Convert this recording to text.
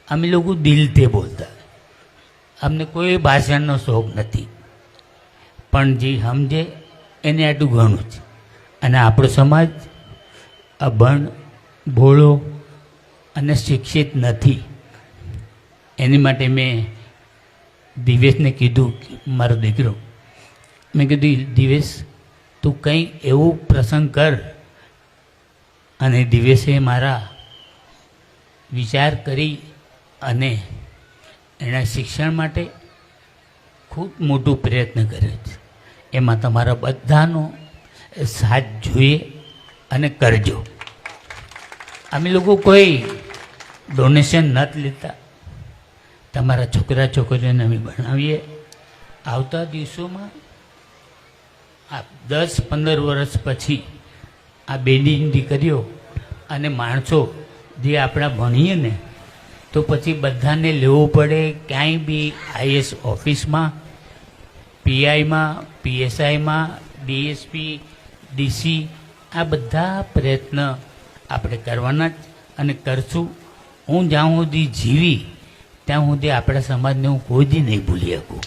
અમે લોકો દિલથી બોલતા, અમને કોઈ ભાષણનો શોખ નથી, પણ જે સમજે એને આટલું ઘણું છે. અને આપણો સમાજ અભણ, ભોળો અને શિક્ષિત નથી. એની માટે મેં દિવેશને કીધું, મારો દીકરો, મેં કીધું દિવેશ તું કંઈ એવું પ્રસંગ કર. અને દિવેશે મારા વિચાર કરી અને એના શિક્ષણ માટે ખૂબ મોટું પ્રયત્ન કર્યો છે. એમાં તમારા બધાનો સાથ જોઈએ અને કરજો. અમે લોકો કોઈ ડોનેશન નથી લેતા, તમારા છોકરા છોકરીઓને અમે ભણાવીએ. આવતા દિવસોમાં આ 10-15 વર્ષ પછી આ બેની દીકરીઓ અને માણસો જે આપણા ભણીએ ને, તો પછી બધાને લેવું પડે ક્યાંય બી આઈએસ ઓફિસમાં, પીઆઈમાં, પીએસઆઈમાં, ડીએસપી, ડીસી, આ બધા પ્રયત્ન આપણે કરવાના જ અને કરશું. હું જ્યાં સુધી જીવી ત્યાં સુધી આપણા સમાજને હું કોઈ દી નહીં ભૂલી શકું.